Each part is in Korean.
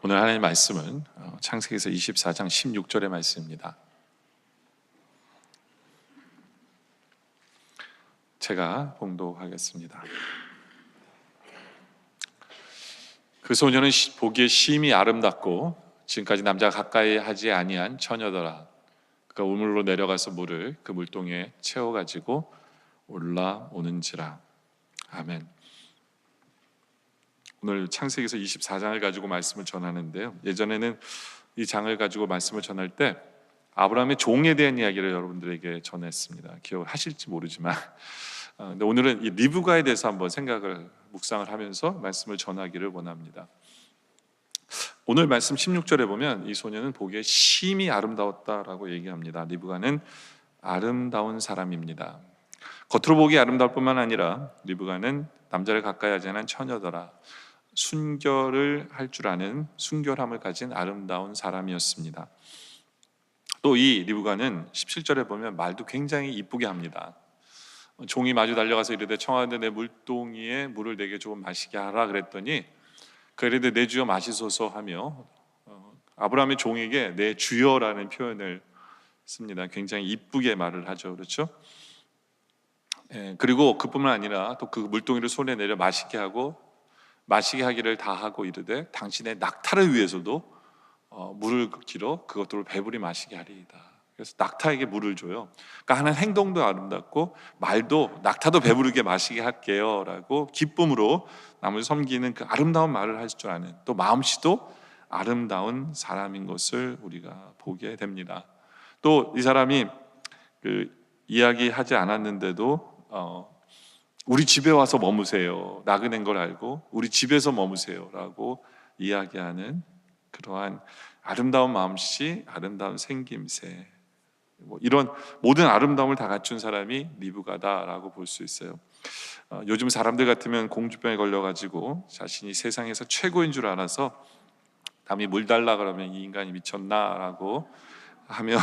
오늘 하나님의 말씀은 창세기에서 24장 16절의 말씀입니다. 제가 봉독하겠습니다. 그 소녀는 보기에 심히 아름답고 지금까지 남자가 가까이 하지 아니한 처녀더라. 그가 우물로 내려가서 물을 그 물동에 채워가지고 올라오는지라. 아멘. 오늘 창세기에서 24장을 가지고 말씀을 전하는데요, 예전에는 이 장을 가지고 말씀을 전할 때 아브라함의 종에 대한 이야기를 여러분들에게 전했습니다. 기억하실지 모르지만 근데 오늘은 이 리브가에 대해서 한번 묵상을 하면서 말씀을 전하기를 원합니다. 오늘 말씀 16절에 보면 이 소녀는 보기에 심히 아름다웠다라고 얘기합니다. 리브가는 아름다운 사람입니다. 겉으로 보기 아름다울 뿐만 아니라 리브가는 남자를 가까이 하지 않은 처녀더라. 순결을 할 줄 아는 순결함을 가진 아름다운 사람이었습니다. 또 이 리브가는 17절에 보면 말도 굉장히 이쁘게 합니다. 종이 마주 달려가서 이르되 청하건대 내 물동이에 물을 내게 조금 마시게 하라 그랬더니 그 이르되 내 주여 마시소서 하며 아브라함의 종에게 내 주여라는 표현을 씁니다. 굉장히 이쁘게 말을 하죠. 그렇죠? 그리고 그뿐만 아니라 또 그 물동이를 손에 내려 마시게 하기를 다하고 이르되 당신의 낙타를 위해서도 물을 길어 그것들을 배부리 마시게 하리이다. 그래서 낙타에게 물을 줘요. 그러니까 하는 행동도 아름답고 말도 낙타도 배부르게 마시게 할게요 라고 기쁨으로 남을 섬기는 그 아름다운 말을 할 줄 아는, 또 마음씨도 아름다운 사람인 것을 우리가 보게 됩니다. 또 이 사람이 이야기하지 않았는데도 우리 집에 와서 머무세요, 나그네인 걸 알고 우리 집에서 머무세요 라고 이야기하는 그러한 아름다운 마음씨, 아름다운 생김새, 이런 모든 아름다움을 다 갖춘 사람이 리브가다라고 볼 수 있어요. 요즘 사람들 같으면 공주병에 걸려가지고 자신이 세상에서 최고인 줄 알아서 남이 물 달라 그러면 이 인간이 미쳤나라고 하며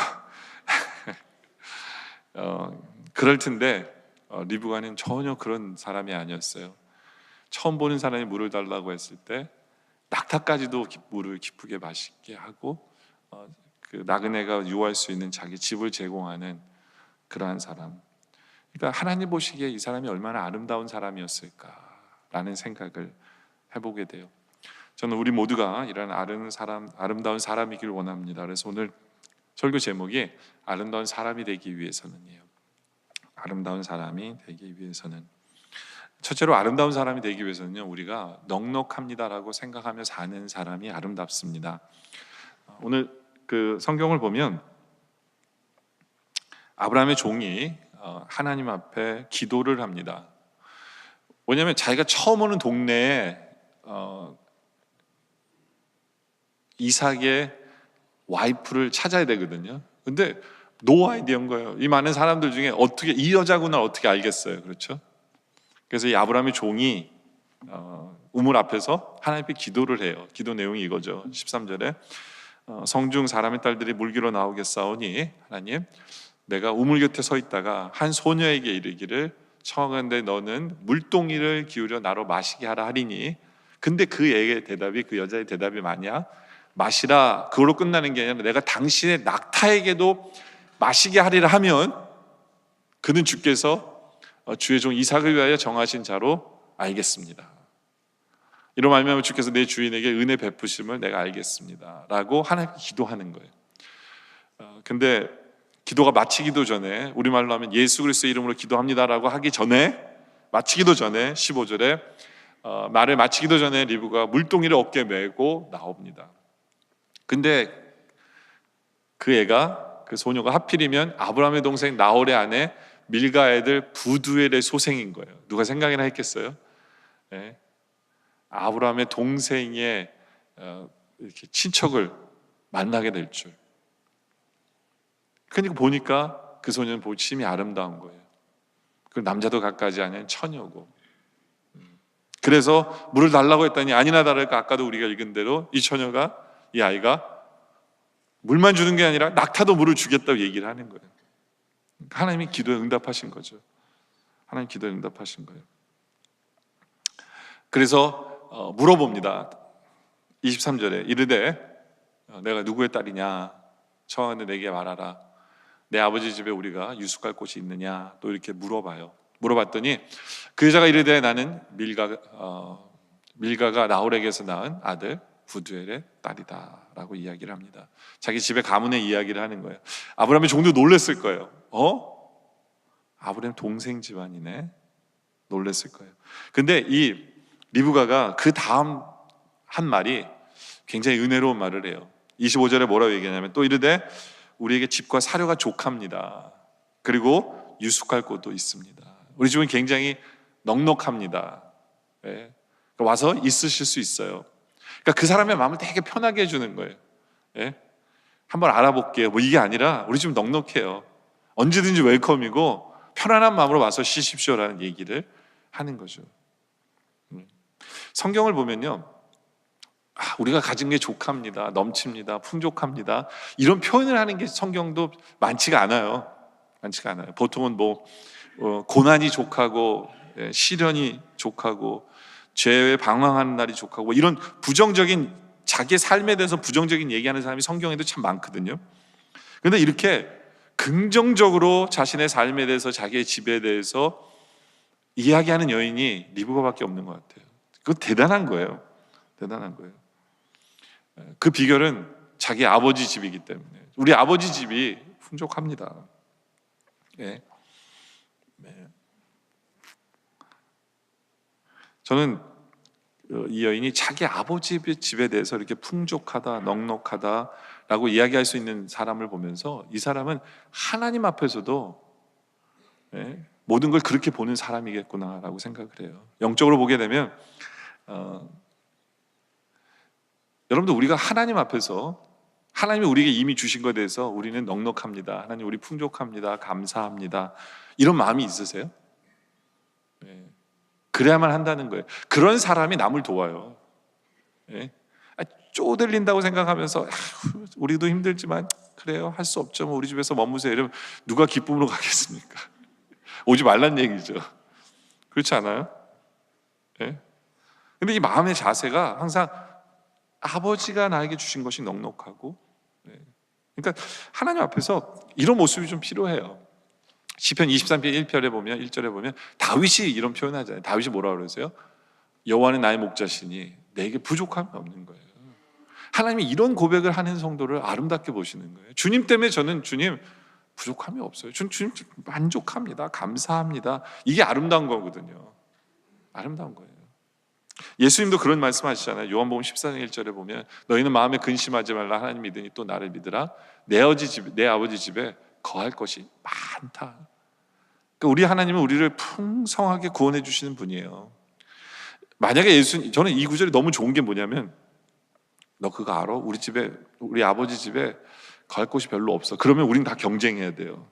그럴 텐데 리브가는 전혀 그런 사람이 아니었어요. 처음 보는 사람이 물을 달라고 했을 때 낙타까지도 물을 기쁘게 마시게 하고 그 나그네가 유할 수 있는 자기 집을 제공하는 그러한 사람. 그러니까 하나님 보시기에 이 사람이 얼마나 아름다운 사람이었을까라는 생각을 해보게 돼요. 저는 우리 모두가 이런 아름다운 사람이길 원합니다. 그래서 오늘 설교 제목이 아름다운 사람이 되기 위해서는이에요. 아름다운 사람이 되기 위해서는, 첫째로 아름다운 사람이 되기 위해서는요, 우리가 넉넉합니다라고 생각하며 사는 사람이 아름답습니다. 오늘 그 성경을 보면 아브라함의 종이 하나님 앞에 기도를 합니다. 왜냐하면 자기가 처음 오는 동네에 이삭의 와이프를 찾아야 되거든요. 근데 노 아이디어인 거예요. 이 많은 사람들 중에 어떻게 이 여자구나 어떻게 알겠어요, 그렇죠? 그래서 이 아브라함의 종이 우물 앞에서 하나님께 기도를 해요. 기도 내용이 이거죠. 13절에 성중 사람의 딸들이 물기로 나오겠사오니 하나님, 내가 우물 곁에 서 있다가 한 소녀에게 이르기를 청하건대 너는 물동이를 기울여 나로 마시게 하라 하리니, 근데 그 여자의 대답이 뭐냐? 마시라, 그걸로 끝나는 게 아니라 내가 당신의 낙타에게도 마시게 하리라 하면 그는 주께서 주의 종 이삭을 위하여 정하신 자로 알겠습니다. 이로 말미암아 주께서 내 주인에게 은혜 베푸심을 내가 알겠습니다 라고 하나님께 기도하는 거예요. 근데 기도가 마치기도 전에, 우리말로 하면 예수 그리스도의 이름으로 기도합니다라고 하기 전에, 마치기도 전에 15절에 말을 마치기도 전에 리브가 물동이를 어깨에 메고 나옵니다. 근데 그 소녀가 하필이면 아브라함의 동생 나홀의 아내 밀가의 아들 부두엘의 소생인 거예요. 누가 생각이나 했겠어요? 네. 아브라함의 동생의 이렇게 친척을 만나게 될 줄. 그러니까 보니까 그 소녀는 보침이 아름다운 거예요. 그 남자도 가까이 않은 처녀고. 그래서 물을 달라고 했더니 아니나 다를까 아까도 우리가 읽은 대로 이 아이가 물만 주는 게 아니라 낙타도 물을 주겠다고 얘기를 하는 거예요. 하나님이 기도에 응답하신 거죠. 하나님 기도에 응답하신 거예요. 그래서 물어봅니다. 23절에 이르되 내가 누구의 딸이냐 청하건대 내게 말하라. 내 아버지 집에 우리가 유숙할 곳이 있느냐 또 이렇게 물어봐요. 물어봤더니 그 여자가 이르되 나는 밀가가 나홀에게서 낳은 아들 부두엘의 딸이다 라고 이야기를 합니다. 자기 집의 가문의 이야기를 하는 거예요. 아브라함의 종도 놀랐을 거예요. 아브라함 동생 집안이네. 놀랐을 거예요. 근데 이 리브가가 그 다음 한 말이 굉장히 은혜로운 말을 해요. 25절에 뭐라고 얘기하냐면 또 이르되 우리에게 집과 사료가 족합니다. 그리고 유숙할 곳도 있습니다. 우리 집은 굉장히 넉넉합니다. 네. 와서 있으실 수 있어요. 그러니까 그 사람의 마음을 되게 편하게 해주는 거예요. 네. 한번 알아볼게요. 뭐 이게 아니라 우리 집 넉넉해요. 언제든지 웰컴이고 편안한 마음으로 와서 쉬십시오라는 얘기를 하는 거죠. 성경을 보면요, 우리가 가진 게 족합니다, 넘칩니다, 풍족합니다 이런 표현을 하는 게 성경도 많지가 않아요. 많지가 않아요. 보통은 고난이 족하고 시련이 족하고 죄에 방황하는 날이 족하고 이런 부정적인 자기의 삶에 대해서 부정적인 얘기하는 사람이 성경에도 참 많거든요. 그런데 이렇게 긍정적으로 자신의 삶에 대해서 자기의 집에 대해서 이야기하는 여인이 리브가밖에 없는 것 같아요. 그거 대단한 거예요. 대단한 거예요. 그 비결은 자기 아버지 집이기 때문에 우리 아버지 집이 풍족합니다. 네. 저는 이 여인이 자기 아버지 집에 대해서 이렇게 풍족하다, 넉넉하다라고 이야기할 수 있는 사람을 보면서 이 사람은 하나님 앞에서도 모든 걸 그렇게 보는 사람이겠구나라고 생각을 해요. 영적으로 보게 되면 여러분들 우리가 하나님 앞에서 하나님이 우리에게 이미 주신 것에 대해서 우리는 넉넉합니다. 하나님 우리 풍족합니다. 감사합니다. 이런 마음이 있으세요? 그래야만 한다는 거예요. 그런 사람이 남을 도와요. 쪼들린다고 생각하면서 우리도 힘들지만 그래요 할 수 없죠. 우리 집에서 머무세요. 이러면 누가 기쁨으로 가겠습니까? 오지 말란 얘기죠. 그렇지 않아요? 근데 이 마음의 자세가 항상 아버지가 나에게 주신 것이 넉넉하고, 그러니까 하나님 앞에서 이런 모습이 좀 필요해요. 시편 23편 1절에 보면 다윗이 이런 표현하잖아요. 다윗이 뭐라고 그러세요? 여호와는 나의 목자시니 내게 부족함이 없는 거예요. 하나님이 이런 고백을 하는 성도를 아름답게 보시는 거예요. 주님 때문에 저는 주님 부족함이 없어요. 주님 만족합니다. 감사합니다. 이게 아름다운 거거든요. 아름다운 거예요. 예수님도 그런 말씀하시잖아요. 요한복음 14장 1절에 보면 너희는 마음에 근심하지 말라. 하나님 믿으니 또 나를 믿으라. 내 아버지 집에 거할 것이 많다. 그러니까 우리 하나님은 우리를 풍성하게 구원해 주시는 분이에요. 만약에 저는 이 구절이 너무 좋은 게 뭐냐면 너 그거 알아? 우리 아버지 집에 거할 곳이 별로 없어. 그러면 우린 다 경쟁해야 돼요.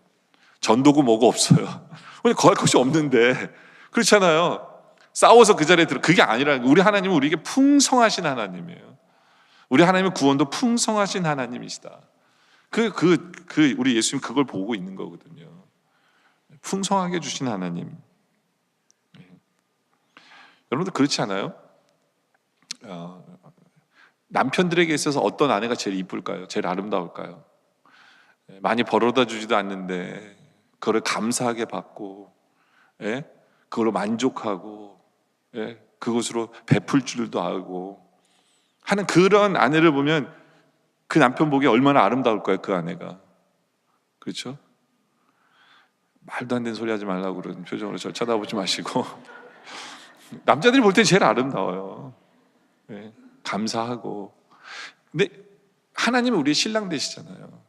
전도고 뭐고 없어요. 우리 거할 곳이 없는데 그렇잖아요. 싸워서 그 자리에 그게 아니라 우리 하나님은 우리에게 풍성하신 하나님이에요. 우리 하나님의 구원도 풍성하신 하나님이시다. 우리 예수님 그걸 보고 있는 거거든요. 풍성하게 주신 하나님. 여러분들 그렇지 않아요? 남편들에게 있어서 어떤 아내가 제일 이쁠까요? 제일 아름다울까요? 많이 벌어다 주지도 않는데 그걸 감사하게 받고 그걸로 만족하고 그것으로 베풀 줄도 알고 하는 그런 아내를 보면 그 남편 보기 얼마나 아름다울까요? 그 아내가. 그렇죠? 말도 안 되는 소리 하지 말라고 그러는 표정으로 저 쳐다보지 마시고 남자들이 볼 때 제일 아름다워요. 감사하고. 근데 하나님은 우리의 신랑 되시잖아요.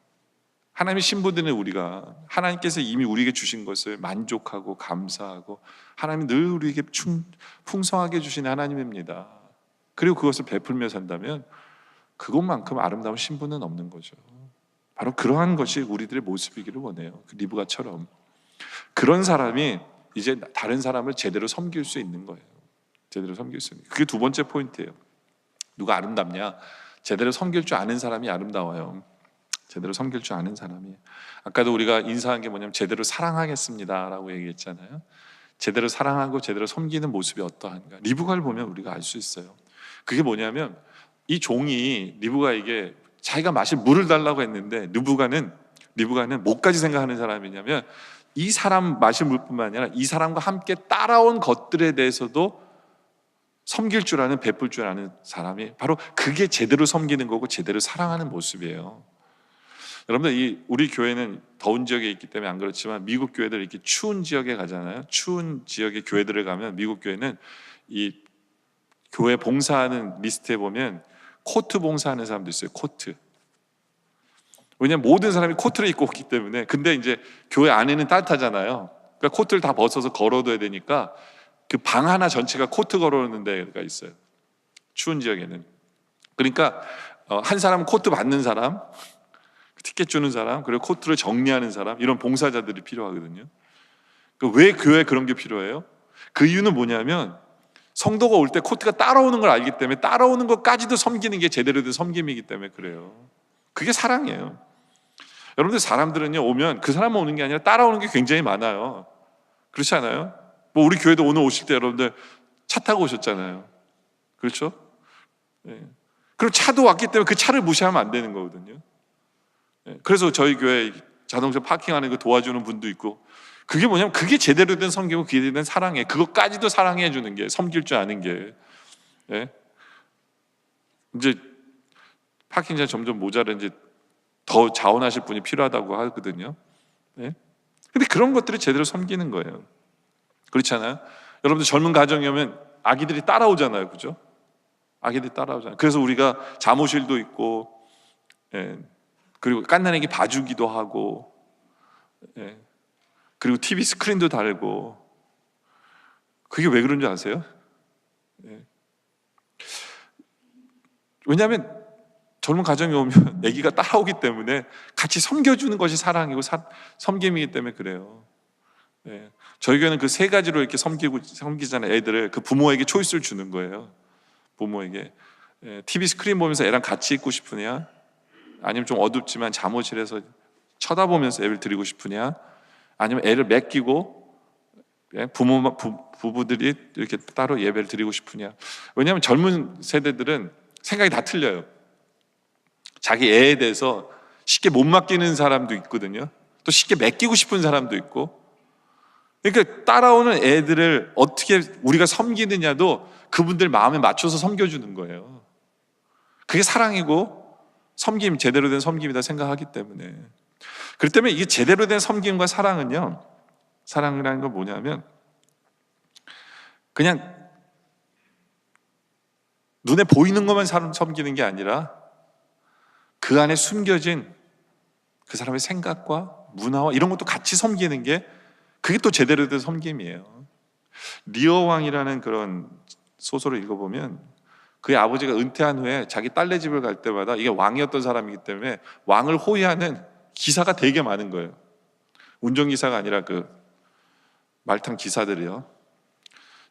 하나님의 신부들은 우리가 하나님께서 이미 우리에게 주신 것을 만족하고 감사하고 하나님이 늘 우리에게 풍성하게 주신 하나님입니다. 그리고 그것을 베풀며 산다면 그것만큼 아름다운 신부는 없는 거죠. 바로 그러한 것이 우리들의 모습이기를 원해요. 그 리브가처럼. 그런 사람이 이제 다른 사람을 제대로 섬길 수 있는 거예요. 제대로 섬길 수 있는. 그게 두 번째 포인트예요. 누가 아름답냐? 제대로 섬길 줄 아는 사람이 아름다워요. 제대로 섬길 줄 아는 사람이. 아까도 우리가 인사한 게 뭐냐면 제대로 사랑하겠습니다 라고 얘기했잖아요. 제대로 사랑하고 제대로 섬기는 모습이 어떠한가. 리브가를 보면 우리가 알 수 있어요. 그게 뭐냐면 이 종이 리브가에게 자기가 마실 물을 달라고 했는데 리브가는 뭐까지 생각하는 사람이냐면 이 사람 마실 물뿐만 아니라 이 사람과 함께 따라온 것들에 대해서도 섬길 줄 아는, 베풀 줄 아는 사람이 바로 그게 제대로 섬기는 거고 제대로 사랑하는 모습이에요. 여러분들, 우리 교회는 더운 지역에 있기 때문에 안 그렇지만 미국 교회들 이렇게 추운 지역에 가잖아요. 추운 지역의 교회들을 가면 미국 교회는 이 교회 봉사하는 리스트에 보면 코트 봉사하는 사람도 있어요. 코트. 왜냐하면 모든 사람이 코트를 입고 오기 때문에. 근데 이제 교회 안에는 따뜻하잖아요. 그러니까 코트를 다 벗어서 걸어둬야 되니까 그 방 하나 전체가 코트 걸어놓는 데가 있어요. 추운 지역에는. 그러니까 한 사람은 코트 받는 사람, 티켓 주는 사람, 그리고 코트를 정리하는 사람, 이런 봉사자들이 필요하거든요. 왜 교회에 그런 게 필요해요? 그 이유는 뭐냐면 성도가 올 때 코트가 따라오는 걸 알기 때문에 따라오는 것까지도 섬기는 게 제대로 된 섬김이기 때문에 그래요. 그게 사랑이에요. 여러분들, 사람들은요, 오면 그 사람만 오는 게 아니라 따라오는 게 굉장히 많아요. 그렇지 않아요? 뭐 우리 교회도 오늘 오실 때 여러분들 차 타고 오셨잖아요. 그렇죠? 네. 그럼 차도 왔기 때문에 그 차를 무시하면 안 되는 거거든요. 네. 그래서 저희 교회 자동차 파킹하는 거 도와주는 분도 있고, 그게 뭐냐면 그게 제대로 된 섬기고 그게 된 사랑이에요. 그것까지도 사랑해 주는 게, 섬길 줄 아는 게. 네. 이제 파킹장 점점 모자라 이제 더 자원하실 분이 필요하다고 하거든요. 네. 근데 그런 것들을 제대로 섬기는 거예요. 그렇지 않아요? 여러분들 젊은 가정이 오면 아기들이 따라오잖아요. 그죠? 아기들이 따라오잖아요. 그래서 우리가 잠옷실도 있고, 예. 그리고 갓난아기 봐주기도 하고, 예. 그리고 TV 스크린도 달고. 그게 왜 그런 줄 아세요? 예. 왜냐하면 젊은 가정이 오면 아기가 따라오기 때문에 같이 섬겨주는 것이 사랑이고 섬김이기 때문에 그래요. 예. 저희 교회는 그 세 가지로 이렇게 섬기잖아요. 애들을, 그 부모에게 초이스를 주는 거예요. 부모에게. 예. TV 스크린 보면서 애랑 같이 있고 싶으냐, 아니면 좀 어둡지만 잠옷실에서 쳐다보면서 애를 드리고 싶으냐, 아니면 애를 맡기고 부부들이 이렇게 따로 예배를 드리고 싶으냐. 왜냐하면 젊은 세대들은 생각이 다 틀려요. 자기 애에 대해서 쉽게 못 맡기는 사람도 있거든요. 또 쉽게 맡기고 싶은 사람도 있고. 그러니까 따라오는 애들을 어떻게 우리가 섬기느냐도 그분들 마음에 맞춰서 섬겨주는 거예요. 그게 사랑이고 섬김, 제대로 된 섬김이다 생각하기 때문에. 그렇기 때문에 이게 제대로 된 섬김과 사랑은요, 사랑이라는 건 뭐냐면 그냥 눈에 보이는 것만 섬기는 게 아니라 그 안에 숨겨진 그 사람의 생각과 문화와 이런 것도 같이 섬기는 게, 그게 또 제대로 된 섬김이에요. 리어 왕이라는 그런 소설을 읽어보면 그의 아버지가 은퇴한 후에 자기 딸네 집을 갈 때마다, 이게 왕이었던 사람이기 때문에 왕을 호위하는 기사가 되게 많은 거예요. 운전기사가 아니라 그 말탄 기사들이요.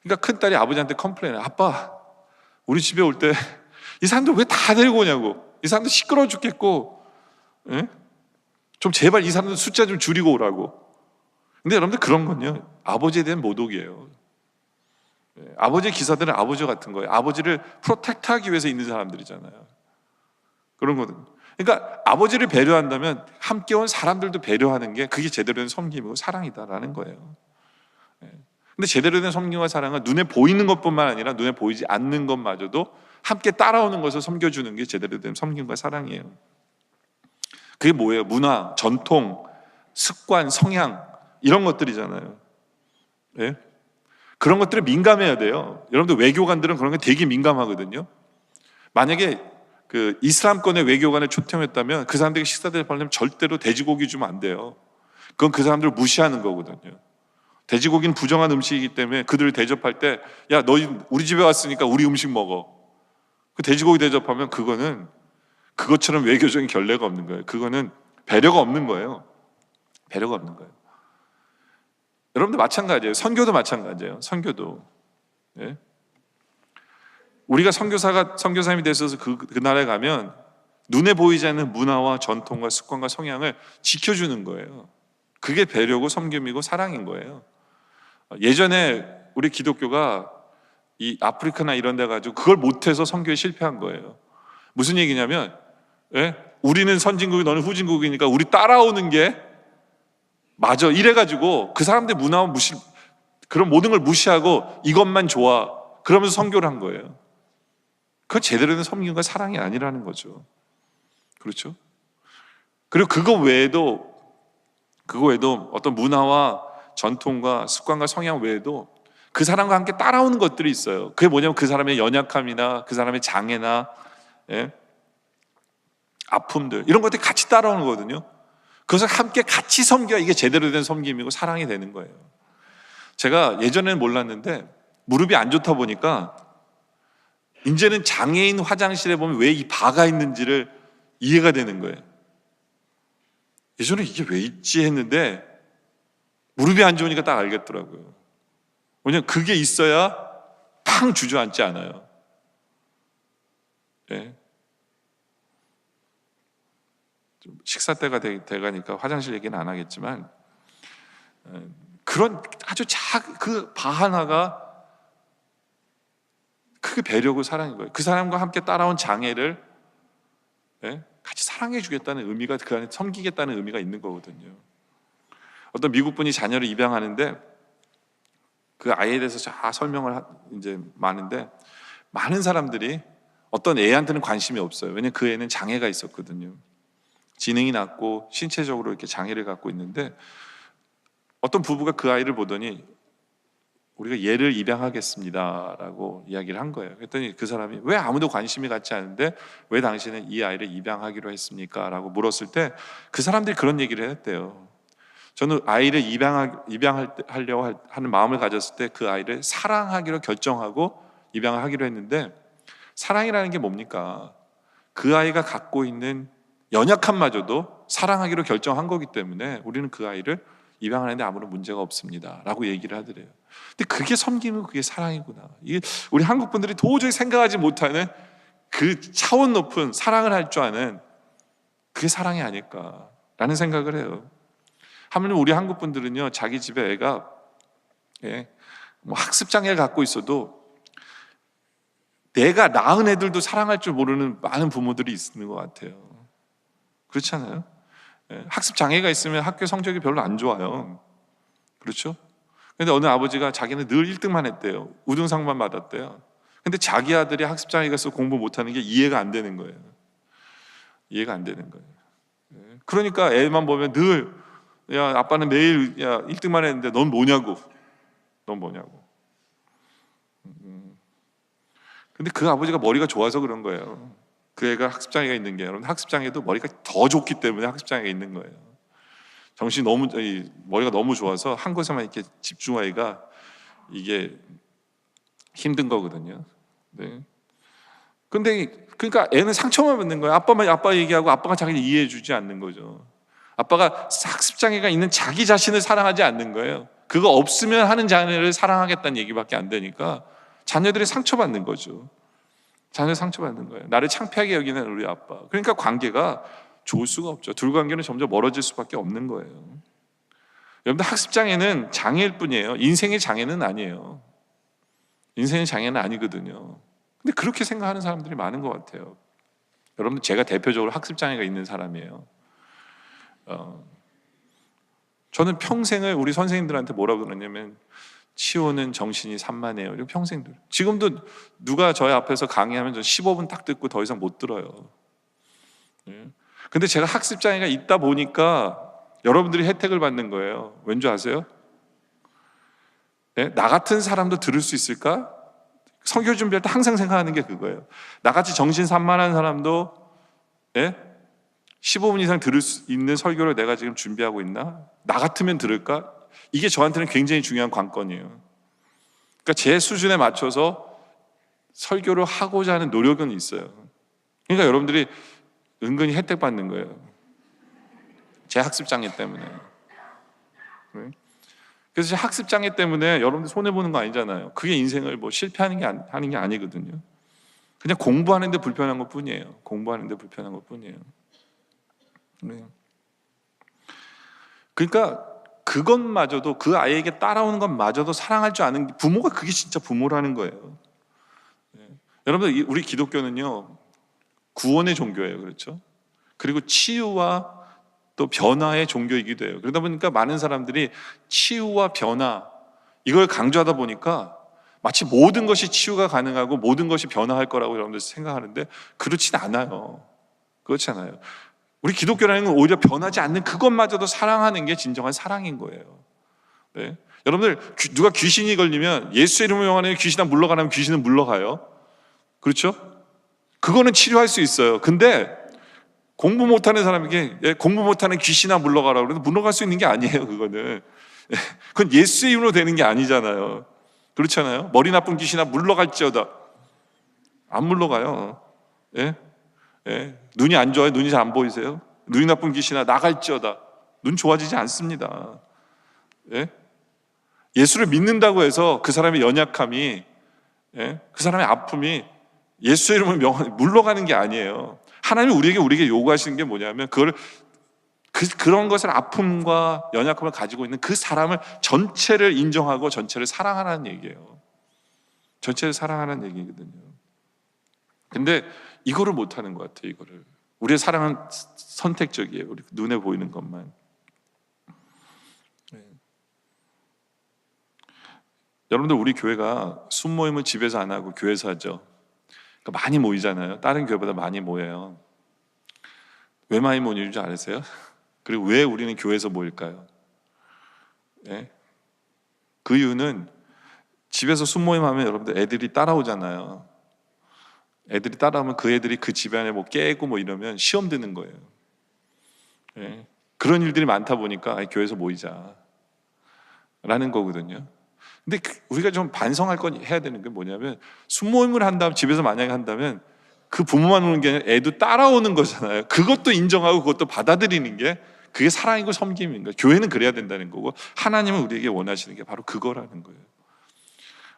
그러니까 큰딸이 아버지한테 컴플레인해. 아빠, 우리 집에 올 때 이 사람들 왜 다 데리고 오냐고. 이 사람들 시끄러워 죽겠고, 예? 좀 제발 이 사람들 숫자 좀 줄이고 오라고. 근데 여러분들, 그런 건요, 아버지에 대한 모독이에요. 예, 아버지의 기사들은 아버지 같은 거예요. 아버지를 프로텍트하기 위해서 있는 사람들이잖아요. 그런 거든. 그러니까 아버지를 배려한다면 함께 온 사람들도 배려하는 게, 그게 제대로 된 섬김이고 사랑이다라는 거예요. 예. 근데 제대로 된 섬김과 사랑은 눈에 보이는 것뿐만 아니라 눈에 보이지 않는 것마저도 함께 따라오는 것을 섬겨주는 게 제대로 된 섬김과 사랑이에요. 그게 뭐예요? 문화, 전통, 습관, 성향, 이런 것들이잖아요. 예? 그런 것들에 민감해야 돼요. 여러분들, 외교관들은 그런 게 되게 민감하거든요. 만약에 그 이슬람권의 외교관을 초청했다면 그 사람들에게 식사 대접하려면 절대로 돼지고기 주면 안 돼요. 그건 그 사람들을 무시하는 거거든요. 돼지고기는 부정한 음식이기 때문에 그들을 대접할 때, 야, 너희 우리 집에 왔으니까 우리 음식 먹어. 그 돼지고기 대접하면 그거는 그것처럼 외교적인 결례가 없는 거예요. 그거는 배려가 없는 거예요. 배려가 없는 거예요. 여러분들 마찬가지예요. 선교도 마찬가지예요. 선교도. 예? 우리가 선교사님이 되어서 그 나라에 가면 눈에 보이지 않는 문화와 전통과 습관과 성향을 지켜주는 거예요. 그게 배려고 섬김이고 사랑인 거예요. 예전에 우리 기독교가 이 아프리카나 이런 데 가지고 그걸 못해서 선교에 실패한 거예요. 무슨 얘기냐면, 예? 우리는 선진국이 너는 후진국이니까 우리 따라오는 게 맞아. 이래가지고 그 사람들 문화와 그런 모든 걸 무시하고 이것만 좋아. 그러면서 선교를 한 거예요. 그건 제대로 된 섬김과 사랑이 아니라는 거죠. 그렇죠? 그리고 그거 외에도 어떤 문화와 전통과 습관과 성향 외에도 그 사람과 함께 따라오는 것들이 있어요. 그게 뭐냐면 그 사람의 연약함이나 그 사람의 장애나, 예? 아픔들, 이런 것들이 같이 따라오는 거거든요. 그것을 함께 같이 섬겨야 이게 제대로 된 섬김이고 사랑이 되는 거예요. 제가 예전에는 몰랐는데 무릎이 안 좋다 보니까 이제는 장애인 화장실에 보면 왜 이 바가 있는지를 이해가 되는 거예요. 예전에 이게 왜 있지 했는데 무릎이 안 좋으니까 딱 알겠더라고요. 왜냐면 그게 있어야 팡 주저앉지 않아요. 예. 좀 식사 때가 돼가니까 화장실 얘기는 안 하겠지만, 그런 아주 그 바 하나가 크게 배려고 사랑인 거예요. 그 사람과 함께 따라온 장애를, 예? 같이 사랑해 주겠다는 의미가, 그 안에 섬기겠다는 의미가 있는 거거든요. 어떤 미국 분이 자녀를 입양하는데 그 아이에 대해서 다 설명을 이제 많은데, 많은 사람들이 어떤 애한테는 관심이 없어요. 왜냐하면 그 애는 장애가 있었거든요. 지능이 낮고 신체적으로 이렇게 장애를 갖고 있는데, 어떤 부부가 그 아이를 보더니 우리가 얘를 입양하겠습니다라고 이야기를 한 거예요. 그랬더니 그 사람이 왜 아무도 관심이 갖지 않은데 왜 당신은 이 아이를 입양하기로 했습니까? 라고 물었을 때 그 사람들이 그런 얘기를 했대요. 저는 아이를 입양하려고 하는 마음을 가졌을 때 그 아이를 사랑하기로 결정하고 입양을 하기로 했는데, 사랑이라는 게 뭡니까? 그 아이가 갖고 있는 연약함마저도 사랑하기로 결정한 거기 때문에 우리는 그 아이를 입양하는데 아무런 문제가 없습니다 라고 얘기를 하더래요. 근데 그게 섬김이고 그게 사랑이구나. 이게 우리 한국 분들이 도저히 생각하지 못하는 그 차원 높은 사랑을 할 줄 아는, 그게 사랑이 아닐까라는 생각을 해요. 하물며 우리 한국 분들은요, 자기 집에 애가, 예, 뭐 학습 장애를 갖고 있어도 내가 낳은 애들도 사랑할 줄 모르는 많은 부모들이 있는 것 같아요. 그렇잖아요. 예, 학습 장애가 있으면 학교 성적이 별로 안 좋아요. 그렇죠? 근데 어느 아버지가 자기는 늘 1등만 했대요. 우등상만 받았대요. 근데 자기 아들이 학습 장애가 있어서 공부 못하는 게 이해가 안 되는 거예요. 이해가 안 되는 거예요. 예, 그러니까 애만 보면 늘, 야, 아빠는 매일 1등만 했는데 넌 뭐냐고. 넌 뭐냐고. 근데 그 아버지가 머리가 좋아서 그런 거예요. 그 애가 학습장애가 있는 게, 여러분, 학습장애도 머리가 더 좋기 때문에 학습장애가 있는 거예요. 머리가 너무 좋아서 한 곳에만 이렇게 집중하기가 이게 힘든 거거든요. 네. 근데 그러니까 애는 상처만 받는 거예요. 아빠 얘기하고 아빠가 자기를 이해해 주지 않는 거죠. 아빠가 학습장애가 있는 자기 자신을 사랑하지 않는 거예요. 그거 없으면 하는 자녀를 사랑하겠다는 얘기밖에 안 되니까 자녀들이 상처받는 거죠. 자녀 상처받는 거예요. 나를 창피하게 여기는 우리 아빠. 그러니까 관계가 좋을 수가 없죠. 둘 관계는 점점 멀어질 수밖에 없는 거예요. 여러분들, 학습장애는 장애일 뿐이에요. 인생의 장애는 아니에요. 인생의 장애는 아니거든요. 근데 그렇게 생각하는 사람들이 많은 것 같아요. 여러분들, 제가 대표적으로 학습장애가 있는 사람이에요. 저는 평생을 우리 선생님들한테 뭐라고 그러냐면, 치호는 정신이 산만해요. 이렇게 평생들. 지금도 누가 저희 앞에서 강의하면 저 15분 딱 듣고 더 이상 못 들어요. 근데 제가 학습장애가 있다 보니까 여러분들이 혜택을 받는 거예요. 왠지 아세요? 네? 나 같은 사람도 들을 수 있을까? 설교 준비할 때 항상 생각하는 게 그거예요. 나같이 정신 산만한 사람도, 네? 15분 이상 들을 수 있는 설교를 내가 지금 준비하고 있나? 나 같으면 들을까? 이게 저한테는 굉장히 중요한 관건이에요. 그러니까 제 수준에 맞춰서 설교를 하고자 하는 노력은 있어요. 그러니까 여러분들이 은근히 혜택 받는 거예요. 제 학습장애 때문에. 그래서 제 학습장애 때문에 여러분들 손해보는 거 아니잖아요. 그게 인생을 뭐 실패하는 하는 게 아니거든요. 그냥 공부하는데 불편한 것 뿐이에요. 공부하는데 불편한 것 뿐이에요. 그러니까 그것마저도, 그 아이에게 따라오는 것마저도 사랑할 줄 아는 부모가, 그게 진짜 부모라는 거예요. 여러분들, 우리 기독교는요, 구원의 종교예요. 그렇죠? 그리고 치유와 또 변화의 종교이기도 해요. 그러다 보니까 많은 사람들이 치유와 변화 이걸 강조하다 보니까 마치 모든 것이 치유가 가능하고 모든 것이 변화할 거라고 여러분들 생각하는데 그렇진 않아요. 그렇지 않아요. 우리 기독교라는 건 오히려 변하지 않는 그것마저도 사랑하는 게 진정한 사랑인 거예요. 네? 여러분들 누가 귀신이 걸리면 예수 이름으로 명하는 귀신아 물러가라면 귀신은 물러가요. 그렇죠? 그거는 치료할 수 있어요. 근데 공부 못하는 사람에게 공부 못하는 귀신아 물러가라고 그래도 물러갈 수 있는 게 아니에요. 그거는 그건 예수의 이름으로 되는 게 아니잖아요. 그렇잖아요. 머리 나쁜 귀신아 물러갈지어다. 안 물러가요. 예? 예? 눈이 안 좋아요? 눈이 잘 안 보이세요? 눈이 나쁜 귀신아 나갈지어다. 눈 좋아지지 않습니다. 예? 예수를 믿는다고 해서 그 사람의 연약함이, 예? 그 사람의 아픔이 예수의 이름을 물러가는 게 아니에요. 하나님이 우리에게 요구하시는 게 뭐냐면 그런 것을 아픔과 연약함을 가지고 있는 그 사람을 전체를 인정하고 전체를 사랑하라는 얘기예요. 전체를 사랑하라는 얘기거든요. 근데 이거를 못하는 것 같아요. 이거를 우리의 사랑은 선택적이에요. 우리 눈에 보이는 것만. 네. 여러분들 우리 교회가 순모임을 집에서 안 하고 교회에서 하죠. 그러니까 많이 모이잖아요. 다른 교회보다 많이 모여요. 왜 많이 모이는 줄 아세요? 그리고 왜 우리는 교회에서 모일까요? 네? 그 이유는 집에서 순모임 하면 여러분들 애들이 따라오잖아요. 애들이 따라오면 그 애들이 그 집안에 뭐 깨고 뭐 이러면 시험 드는 거예요. 네? 그런 일들이 많다 보니까 교회에서 모이자 라는 거거든요. 근데 우리가 좀 반성할 건 해야 되는 게 뭐냐면 순모임을 한다면 집에서 만약에 한다면 그 부모만 오는 게 아니라 애도 따라오는 거잖아요. 그것도 인정하고 그것도 받아들이는 게 그게 사랑이고 섬김인 거예요. 교회는 그래야 된다는 거고 하나님은 우리에게 원하시는 게 바로 그거라는 거예요.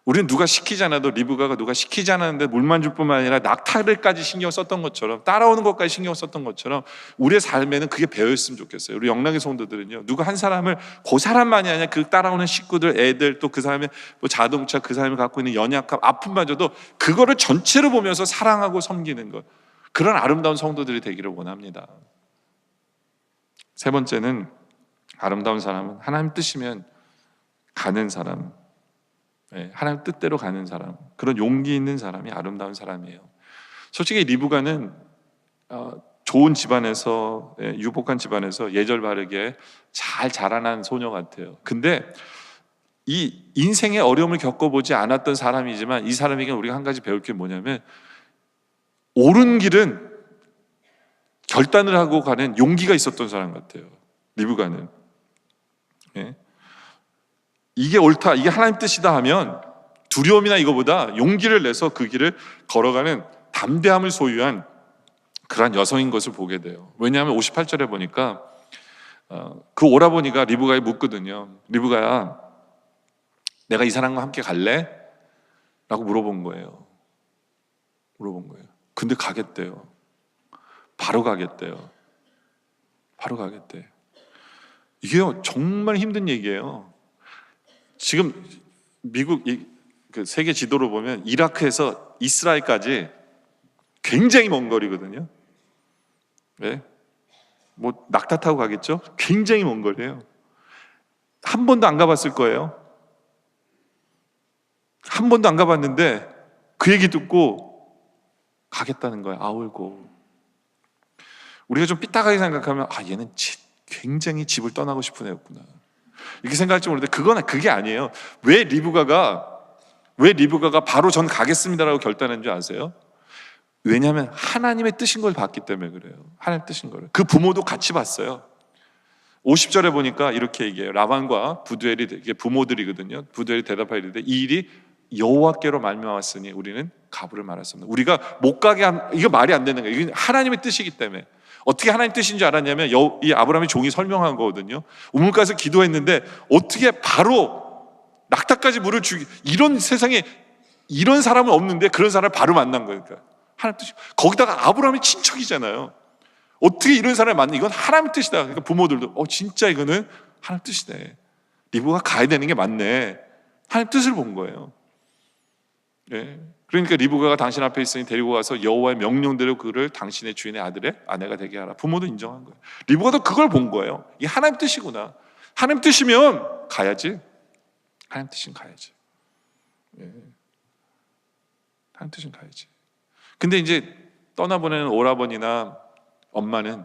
우리는 누가 시키지 않아도 리브가가 누가 시키지 않았는데 물만 줄 뿐만 아니라 낙타를까지 신경 썼던 것처럼 따라오는 것까지 신경 썼던 것처럼 우리의 삶에는 그게 배어있으면 좋겠어요. 우리 영락의 성도들은요 누가 한 사람을 그 사람만이 아니라 그 따라오는 식구들 애들 또 그 사람의 뭐 자동차 그 사람이 갖고 있는 연약함 아픔마저도 그거를 전체로 보면서 사랑하고 섬기는 것 그런 아름다운 성도들이 되기를 원합니다. 세 번째는 아름다운 사람은 하나님 뜻이면 가는 사람 하나님 뜻대로 가는 사람 그런 용기 있는 사람이 아름다운 사람이에요. 솔직히 리브가는 좋은 집안에서 유복한 집안에서 예절 바르게 잘 자라난 소녀 같아요. 근데 이 인생의 어려움을 겪어보지 않았던 사람이지만 이 사람에게 우리가 한 가지 배울 게 뭐냐면 옳은 길은 결단을 하고 가는 용기가 있었던 사람 같아요. 리브가는 이게 옳다, 이게 하나님 뜻이다 하면 두려움이나 이거보다 용기를 내서 그 길을 걸어가는 담대함을 소유한 그러한 여성인 것을 보게 돼요. 왜냐하면 58절에 보니까 그 오라버니가 리브가에 묻거든요. 리브가야, 내가 이 사람과 함께 갈래? 라고 물어본 거예요. 근데 가겠대요. 바로 가겠대요. 이게 정말 힘든 얘기예요. 지금 미국 그 세계 지도로 보면 이라크에서 이스라엘까지 굉장히 먼 거리거든요. 네? 뭐 낙타 타고 가겠죠? 굉장히 먼 거리예요. 한 번도 안 가봤을 거예요. 한 번도 안 가봤는데 그 얘기 듣고 가겠다는 거예요. 아울고. 우리가 좀 삐딱하게 생각하면 얘는 굉장히 집을 떠나고 싶은 애였구나 이렇게 생각할지 모르는데 그게 아니에요. 왜 리브가가 바로 전 가겠습니다라고 결단한 줄 아세요? 왜냐하면 하나님의 뜻인 걸 봤기 때문에 그래요. 하나님의 뜻인 걸. 그 부모도 같이 봤어요. 50절에 보니까 이렇게 얘기해요. 라반과 부두엘이 이게 부모들이거든요. 부두엘이 대답하여 이르되 이 일이 여호와께로 말미암았으니 우리는 가부를 말았습니다. 우리가 못 가게 이거 말이 안 되는 거예요. 이건 하나님의 뜻이기 때문에. 어떻게 하나님 뜻인 줄 알았냐면 이 아브라함의 종이 설명한 거거든요. 우물가에서 기도했는데 어떻게 바로 낙타까지 물을 주기 이런 세상에 이런 사람은 없는데 그런 사람을 바로 만난 거예요. 그러니까 하나님 뜻이 거기다가 아브라함이 친척이잖아요. 어떻게 이런 사람을 만나? 이건 하나님 뜻이다. 그러니까 부모들도 진짜 이거는 하나님 뜻이네. 리브가 가야 되는 게 맞네. 하나님 뜻을 본 거예요. 네. 그러니까 리브가가 당신 앞에 있으니 데리고 가서 여호와의 명령대로 그를 당신의 주인의 아들의 아내가 되게 하라. 부모도 인정한 거예요. 리브가도 그걸 본 거예요. 이게 하나님 뜻이구나. 하나님 뜻이면 가야지. 하나님 뜻이면 가야지. 예. 하나님 뜻이면 가야지. 근데 이제 떠나보내는 오라버니나 엄마는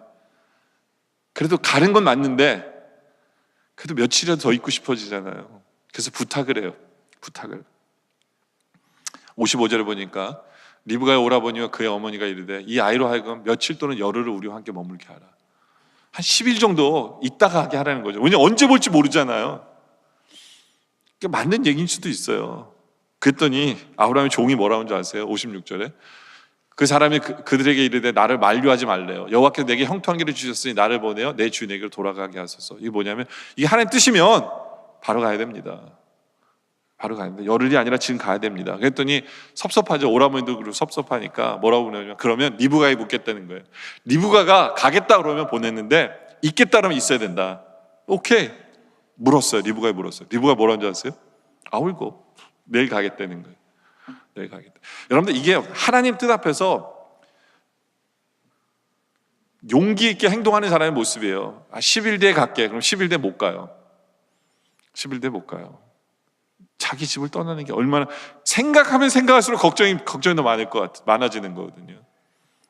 그래도 가는 건 맞는데 그래도 며칠이라도 더 있고 싶어지잖아요. 그래서 부탁을 해요. 부탁을. 55절에 보니까 리브가의 오라버니와 그의 어머니가 이르되 이 아이로 하여금 며칠 또는 열흘을 우리와 함께 머물게 하라. 한 10일 정도 있다가 하게 하라는 거죠. 왜냐면 언제 볼지 모르잖아요. 맞는 얘기일 수도 있어요. 그랬더니 아브라함의 종이 뭐라고 하는 줄 아세요? 56절에 그 사람이 그들에게 이르되 나를 만류하지 말래요. 여호와께서 내게 형통한 길을 주셨으니 나를 보내어 내 주인에게로 돌아가게 하소서. 이게 뭐냐면 이게 하나님 뜻이면 바로 가야 됩니다. 바로 가야 됩니다. 열흘이 아니라 지금 가야 됩니다. 그랬더니 섭섭하죠. 오라버니도 그러고 섭섭하니까 뭐라고 그러냐면 그러면 리브가에 묻겠다는 거예요. 리브가가 가겠다 그러면 보냈는데 있겠다 그러면 있어야 된다. 오케이. 물었어요. 리브가에 물었어요. 리브가 뭐라는 줄 아세요? 아울고 내일 가겠다는 거예요. 내일 가겠다. 여러분들 이게 하나님 뜻 앞에서 용기 있게 행동하는 사람의 모습이에요. 10일 뒤에 갈게. 그럼 10일 뒤에 못 가요. 10일 뒤에 못 가요. 자기 집을 떠나는 게 얼마나 생각하면 생각할수록 걱정이 더 많아지는 거거든요.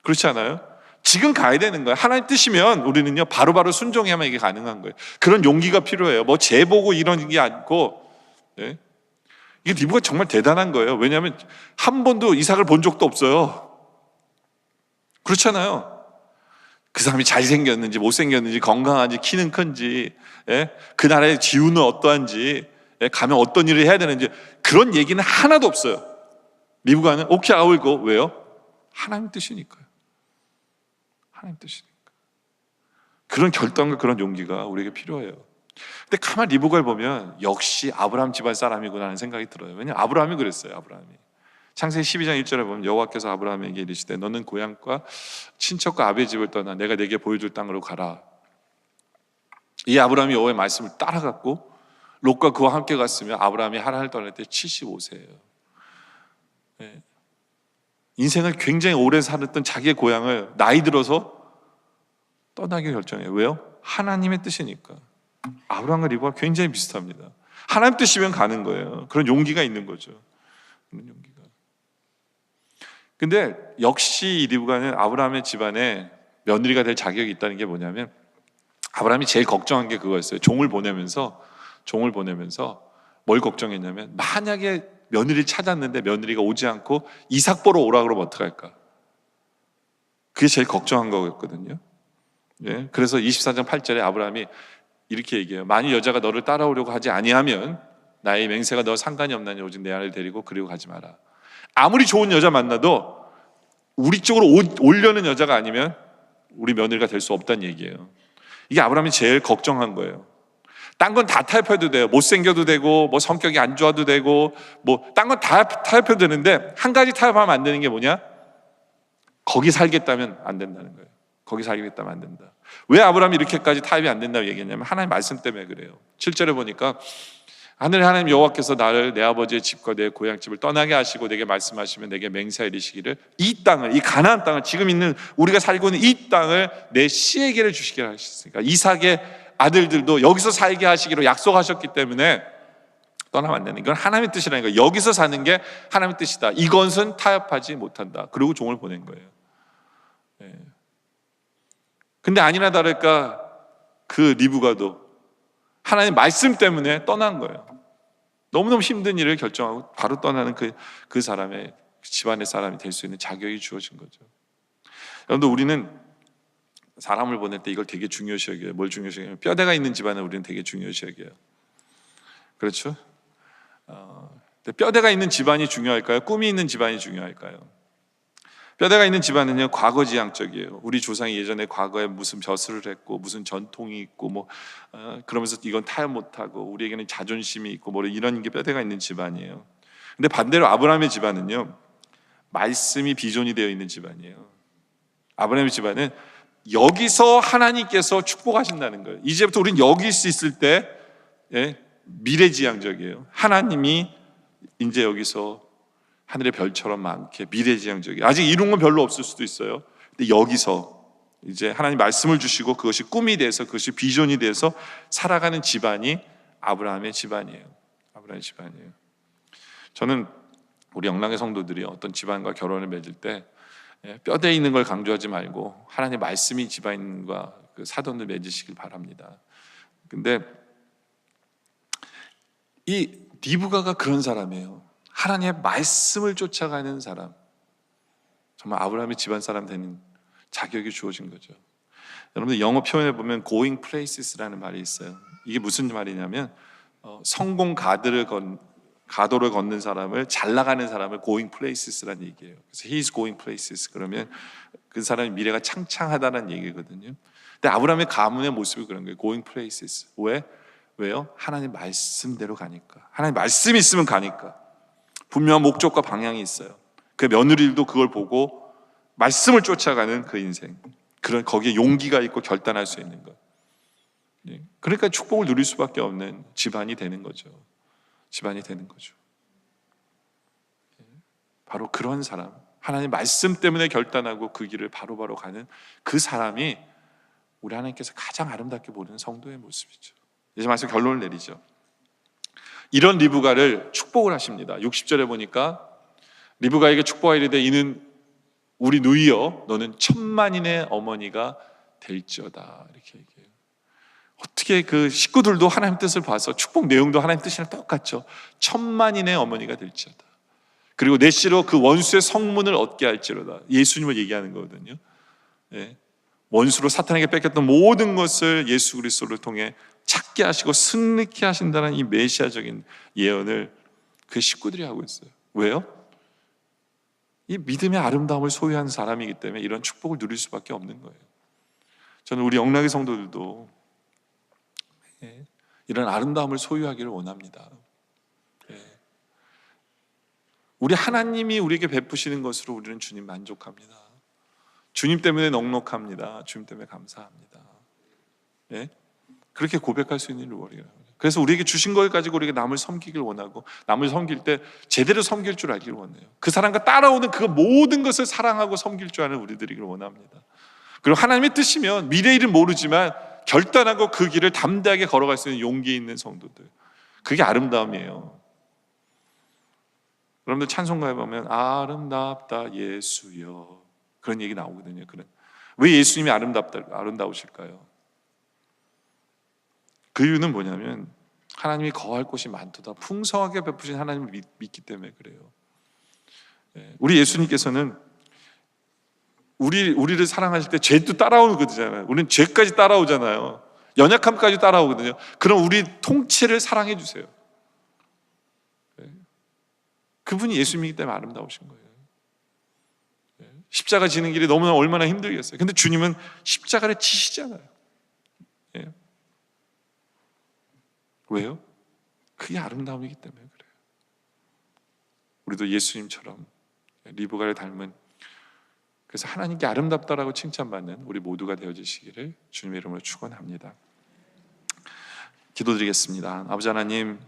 그렇지 않아요? 지금 가야 되는 거예요. 하나님 뜻이면 우리는요 바로바로 순종해야만 이게 가능한 거예요. 그런 용기가 필요해요. 뭐 재보고 이런 게 아니고, 네? 이게 리브가 정말 대단한 거예요. 왜냐하면 한 번도 이삭을 본 적도 없어요. 그렇잖아요. 그 사람이 잘생겼는지 못생겼는지 건강한지 키는 큰지, 예? 그 나라의 기후는 어떠한지, 예? 가면 어떤 일을 해야 되는지 그런 얘기는 하나도 없어요. 리브가는 오케이 아울고. 왜요? 하나님 뜻이니까요. 하나님 뜻이니까. 그런 결단과 그런 용기가 우리에게 필요해요. 근데 가만히 리브가를 보면 역시 아브라함 집안 사람이구나 하는 생각이 들어요. 왜냐하면 아브라함이 그랬어요. 아브라함이 창세기 12장 1절에 보면 여호와께서 아브라함에게 이르시되 너는 고향과 친척과 아비의 집을 떠나 내가 네게 보여줄 땅으로 가라. 이 아브라함이 여호와의 말씀을 따라갔고 롯과 그와 함께 갔으며 아브라함이 하란을 떠날 때 75세예요. 네. 인생을 굉장히 오래 살았던 자기의 고향을 나이 들어서 떠나게 결정해요. 왜요? 하나님의 뜻이니까. 아브라함과 리브가 굉장히 비슷합니다. 하나님 뜻이면 가는 거예요. 그런 용기가 있는 거죠. 그런 용기가. 근데 역시 이 리브가는 아브라함의 집안에 며느리가 될 자격이 있다는 게 뭐냐면 아브라함이 제일 걱정한 게 그거였어요. 종을 보내면서 뭘 걱정했냐면 만약에 며느리를 찾았는데 며느리가 오지 않고 이삭 보러 오라 그러면 어떡할까? 그게 제일 걱정한 거였거든요. 예? 그래서 24장 8절에 아브라함이 이렇게 얘기해요. 만일 여자가 너를 따라오려고 하지 아니하면 나의 맹세가 너 상관이 없나니 오직 내 아내를 데리고 그리고 가지 마라. 아무리 좋은 여자 만나도 우리 쪽으로 오려는 여자가 아니면 우리 며느리가 될 수 없다는 얘기예요. 이게 아브라함이 제일 걱정한 거예요. 딴 건 다 타협해도 돼요. 못생겨도 되고 뭐 성격이 안 좋아도 되고 뭐 딴 건 다 타협해도 되는데 한 가지 타협하면 안 되는 게 뭐냐? 거기 살겠다면 안 된다는 거예요. 거기 살겠다면 안 된다. 왜 아브라함이 이렇게까지 타협이 안 된다고 얘기했냐면 하나님 말씀 때문에 그래요. 7절에 보니까 하늘의 하나님 여호와께서 나를 내 아버지의 집과 내 고향집을 떠나게 하시고 내게 말씀하시면 내게 맹세하여 이르시기를 이 땅을, 이 가나안 땅을, 지금 있는 우리가 살고 있는 이 땅을 내 씨에게를 주시게 하셨으니까 이삭의 아들들도 여기서 살게 하시기로 약속하셨기 때문에 떠나면 안 되는, 이건 하나님의 뜻이라니까. 여기서 사는 게 하나님의 뜻이다. 이것은 타협하지 못한다. 그리고 종을 보낸 거예요. 네. 근데 아니나 다를까 그 리브가도 하나님 말씀 때문에 떠난 거예요. 너무너무 힘든 일을 결정하고 바로 떠나는 그 사람의 집안의 사람이 될 수 있는 자격이 주어진 거죠. 여러분들, 우리는 사람을 보낼 때 이걸 되게 중요시 여겨요. 뭘 중요시 여겨요? 뼈대가 있는 집안을 우리는 되게 중요시 여겨요. 그렇죠? 뼈대가 있는 집안이 중요할까요? 꿈이 있는 집안이 중요할까요? 뼈대가 있는 집안은요, 과거지향적이에요. 우리 조상이 예전에 과거에 무슨 벼슬을 했고 무슨 전통이 있고 뭐 그러면서 이건 타협 못하고 우리에게는 자존심이 있고 뭐 이런 게 뼈대가 있는 집안이에요. 근데 반대로 아브라함의 집안은요, 말씀이 비전이 되어 있는 집안이에요. 아브라함의 집안은 여기서 하나님께서 축복하신다는 거예요. 이제부터 우리는 여기 있을 때 미래지향적이에요. 하나님이 이제 여기서 하늘의 별처럼 많게 미래지향적이에요. 아직 이룬 건 별로 없을 수도 있어요. 근데 여기서 이제 하나님 말씀을 주시고 그것이 꿈이 돼서 그것이 비전이 돼서 살아가는 집안이 아브라함의 집안이에요. 아브라함의 집안이에요. 저는 우리 영락의 성도들이 어떤 집안과 결혼을 맺을 때 뼈대에 있는 걸 강조하지 말고 하나님의 말씀이 집안과 그 사돈을 맺으시길 바랍니다. 근데 이 리브가가 그런 사람이에요. 하나님의 말씀을 쫓아가는 사람. 정말 아브라함의 집안 사람 되는 자격이 주어진 거죠. 여러분들 영어 표현에 보면 going places라는 말이 있어요. 이게 무슨 말이냐면 성공 가도를 걷는 사람을, 잘 나가는 사람을 going places라는 얘기예요. 그래서 he is going places 그러면 그 사람의 미래가 창창하다는 얘기거든요. 근데 아브라함의 가문의 모습이 그런 거예요. going places. 왜요? 하나님 말씀대로 가니까. 하나님 말씀이 있으면 가니까. 분명한 목적과 방향이 있어요. 그 며느리들도 그걸 보고 말씀을 쫓아가는 그 인생. 그런 거기에 용기가 있고 결단할 수 있는 것. 그러니까 축복을 누릴 수밖에 없는 집안이 되는 거죠. 집안이 되는 거죠. 바로 그런 사람, 하나님 말씀 때문에 결단하고 그 길을 바로바로 가는 그 사람이 우리 하나님께서 가장 아름답게 보는 성도의 모습이죠. 이제 말씀 결론을 내리죠. 이런 리브가를 축복을 하십니다. 60절에 보니까 리브가에게 축복하여 이르되 이는 우리 누이여 너는 천만인의 어머니가 될지어다 이렇게 얘기해요. 어떻게 그 식구들도 하나님 뜻을 봐서 축복 내용도 하나님 뜻이랑 똑같죠. 천만인의 어머니가 될지어다. 그리고 내 씨로 그 원수의 성문을 얻게 할지로다. 예수님을 얘기하는 거거든요. 예. 원수로 사탄에게 뺏겼던 모든 것을 예수 그리스도를 통해 찾게 하시고 승리케 하신다는 이 메시아적인 예언을 그 식구들이 하고 있어요. 왜요? 이 믿음의 아름다움을 소유한 사람이기 때문에 이런 축복을 누릴 수밖에 없는 거예요. 저는 우리 영락의 성도들도 이런 아름다움을 소유하기를 원합니다. 우리 하나님이 우리에게 베푸시는 것으로 우리는 주님 만족합니다. 주님 때문에 넉넉합니다. 주님 때문에 감사합니다. 그렇게 고백할 수 있는 일을 원해요. 그래서 우리에게 주신 걸 가지고 우리가 남을 섬기길 원하고 남을 섬길 때 제대로 섬길 줄 알기를 원해요. 그 사람과 따라오는 그 모든 것을 사랑하고 섬길 줄 아는 우리들이길 원합니다. 그리고 하나님의 뜻이면 미래 일은 모르지만 결단하고 그 길을 담대하게 걸어갈 수 있는 용기 있는 성도들, 그게 아름다움이에요. 여러분들 찬송가에 보면 아름답다 예수여 그런 얘기 나오거든요. 왜 예수님이 아름다우실까요? 그 이유는 뭐냐면 하나님이 거할 곳이 많도다 풍성하게 베푸신 하나님을 믿기 때문에 그래요. 우리 예수님께서는 우리를 사랑하실 때 죄도 따라오는 거잖아요. 우리는 죄까지 따라오잖아요. 연약함까지 따라오거든요. 그럼 우리 통째를 사랑해 주세요. 그분이 예수님이기 때문에 아름다우신 거예요. 십자가 지는 길이 너무나 얼마나 힘들겠어요. 근데 주님은 십자가를 지시잖아요. 왜요? 그게 아름다움이기 때문에 그래요. 우리도 예수님처럼 리브가를 닮은, 그래서 하나님께 아름답다라고 칭찬받는 우리 모두가 되어주시기를 주님의 이름으로 축원합니다. 기도드리겠습니다. 아버지 하나님,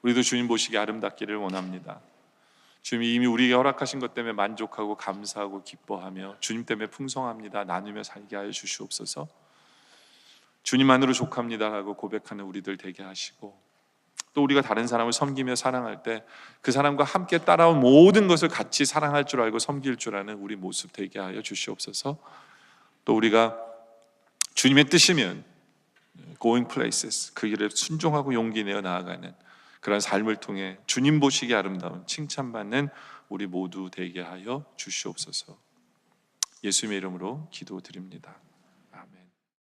우리도 주님 보시기 아름답기를 원합니다. 주님이 이미 우리에게 허락하신 것 때문에 만족하고 감사하고 기뻐하며 주님 때문에 풍성합니다. 나누며 살게 하여 주시옵소서. 주님만으로 족합니다라고 고백하는 우리들 되게 하시고, 또 우리가 다른 사람을 섬기며 사랑할 때 그 사람과 함께 따라온 모든 것을 같이 사랑할 줄 알고 섬길 줄 아는 우리 모습 되게 하여 주시옵소서. 또 우리가 주님의 뜻이면 going places, 그 길을 순종하고 용기 내어 나아가는 그런 삶을 통해 주님 보시기 아름다운 칭찬받는 우리 모두 되게 하여 주시옵소서. 예수님의 이름으로 기도드립니다.